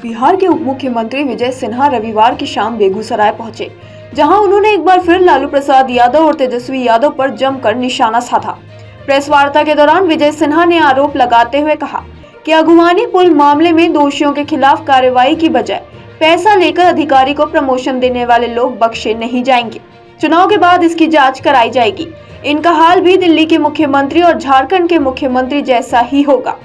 बिहार के उप मुख्यमंत्री विजय सिन्हा रविवार की शाम बेगूसराय पहुंचे, जहां उन्होंने एक बार फिर लालू प्रसाद यादव और तेजस्वी यादव पर जमकर निशाना साधा। प्रेस वार्ता के दौरान विजय सिन्हा ने आरोप लगाते हुए कहा कि अगुवानी पुल मामले में दोषियों के खिलाफ कार्रवाई की बजाय पैसा लेकर अधिकारी को प्रमोशन देने वाले लोग बख्शे नहीं जाएंगे। चुनाव के बाद इसकी जांच कराई जाएगी। इनका हाल भी दिल्ली के मुख्यमंत्री और झारखंड के मुख्यमंत्री जैसा ही होगा।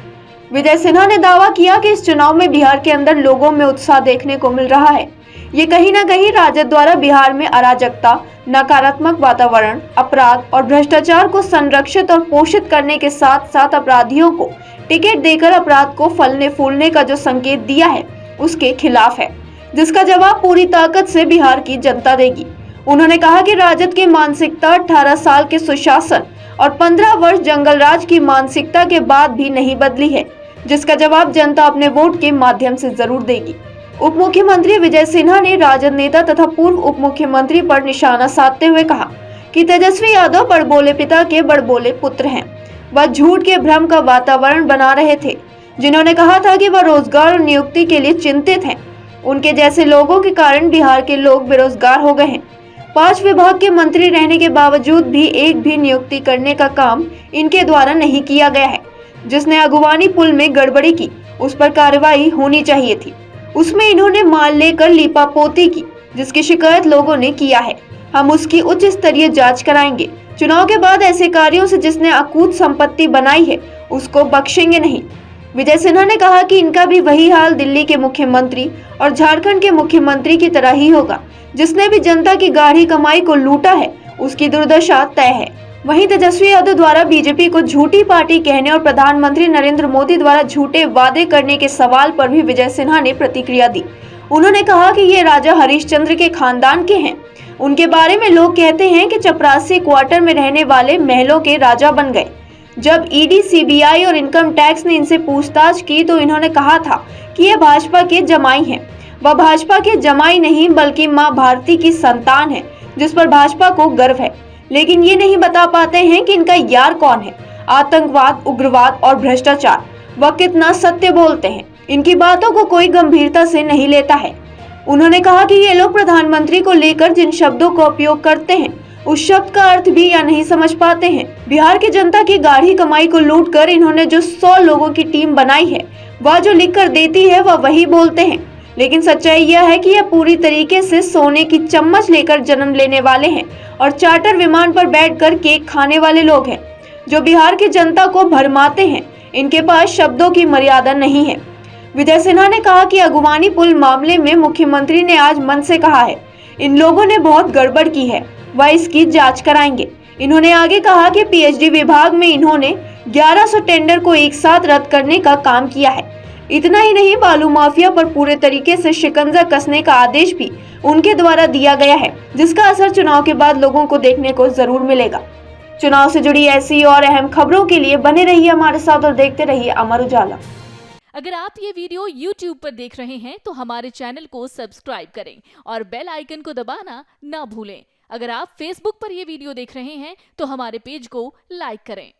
विजय सिन्हा ने दावा किया कि इस चुनाव में बिहार के अंदर लोगों में उत्साह देखने को मिल रहा है। ये कहीं न कहीं राजद द्वारा बिहार में अराजकता, नकारात्मक वातावरण, अपराध और भ्रष्टाचार को संरक्षित और पोषित करने के साथ साथ अपराधियों को टिकट देकर अपराध को फलने फूलने का जो संकेत दिया है उसके खिलाफ है, जिसका जवाब पूरी ताकत से बिहार की जनता देगी। उन्होंने कहा कि राजद की मानसिकता 18 साल के सुशासन और 15 वर्ष जंगल राज की मानसिकता के बाद भी नहीं बदली है, जिसका जवाब जनता अपने वोट के माध्यम से जरूर देगी। उप मुख्यमंत्री विजय सिन्हा ने राजद नेता तथा पूर्व उप मुख्यमंत्री पर निशाना साधते हुए कहा कि तेजस्वी यादव बड़बोले पिता के बड़बोले पुत्र हैं। वह झूठ के भ्रम का वातावरण बना रहे थे, जिन्होंने कहा था कि वह रोजगार और नियुक्ति के लिए चिंतित हैं। उनके जैसे लोगों के कारण बिहार के लोग बेरोजगार हो गए हैं। 5 विभाग के मंत्री रहने के बावजूद भी एक भी नियुक्ति करने का काम इनके द्वारा नहीं किया गया है। जिसने अगुवानी पुल में गड़बड़ी की, उस पर कार्रवाई होनी चाहिए थी। उसमें इन्होंने माल लेकर लीपापोती की, जिसकी शिकायत लोगों ने किया है। हम उसकी उच्च स्तरीय जांच कराएंगे। चुनाव के बाद ऐसे कार्यों से जिसने अकूत संपत्ति बनाई है उसको बख्शेंगे नहीं। विजय सिन्हा ने कहा कि इनका भी वही हाल दिल्ली के मुख्यमंत्री और झारखंड के मुख्यमंत्री की तरह ही होगा। जिसने भी जनता की गाढ़ी कमाई को लूटा है उसकी दुर्दशा तय है। वहीं तेजस्वी यादव द्वारा बीजेपी को झूठी पार्टी कहने और प्रधानमंत्री नरेंद्र मोदी द्वारा झूठे वादे करने के सवाल पर भी विजय सिन्हा ने प्रतिक्रिया दी। उन्होंने कहा कि ये राजा हरिश्चंद्र के खानदान के हैं। उनके बारे में लोग कहते हैं कि चपरासी क्वार्टर में रहने वाले महलों के राजा बन गए। जब ईडी, सीबीआई और इनकम टैक्स ने इनसे पूछताछ की तो इन्होंने कहा था कि ये भाजपा के जमाई हैं। वह भाजपा के जमाई नहीं बल्कि मां भारती की संतान है, जिस पर भाजपा को गर्व है। लेकिन ये नहीं बता पाते हैं कि इनका यार कौन है। आतंकवाद, उग्रवाद और भ्रष्टाचार, वह कितना सत्य बोलते हैं। इनकी बातों को कोई गंभीरता से नहीं लेता है। उन्होंने कहा कि ये लोग प्रधानमंत्री को लेकर जिन शब्दों का उपयोग करते हैं उस शब्द का अर्थ भी या नहीं समझ पाते हैं। बिहार की जनता की गाढ़ी कमाई को लूटकर इन्होंने जो 100 लोगों की टीम बनाई है, वह जो लिख कर देती है वह वही बोलते हैं। लेकिन सच्चाई यह है कि यह पूरी तरीके से सोने की चम्मच लेकर जन्म लेने वाले हैं और चार्टर विमान पर बैठकर केक खाने वाले लोग हैं, जो बिहार की जनता को भरमाते हैं। इनके पास शब्दों की मर्यादा नहीं है। विजय सिन्हा ने कहा कि अगुवानी पुल मामले में मुख्यमंत्री ने आज मन से कहा है, इन लोगों ने बहुत गड़बड़ की है, वह इसकी जांच कराएंगे। इन्होंने आगे कहा कि पीएचडी विभाग में इन्होंने 1100 टेंडर को एक साथ रद्द करने का काम किया है। इतना ही नहीं, बालू माफिया पर पूरे तरीके से शिकंजा कसने का आदेश भी उनके द्वारा दिया गया है, जिसका असर चुनाव के बाद लोगों को देखने को जरूर मिलेगा। चुनाव से जुड़ी ऐसी और अहम खबरों के लिए बने रहिए हमारे साथ और देखते रहिए अमर उजाला। अगर आप ये वीडियो YouTube पर देख रहे हैं तो हमारे चैनल को सब्सक्राइब करें और बेल आइकन को दबाना ना भूलें। अगर आप Facebook पर ये वीडियो देख रहे हैं तो हमारे पेज को लाइक करें।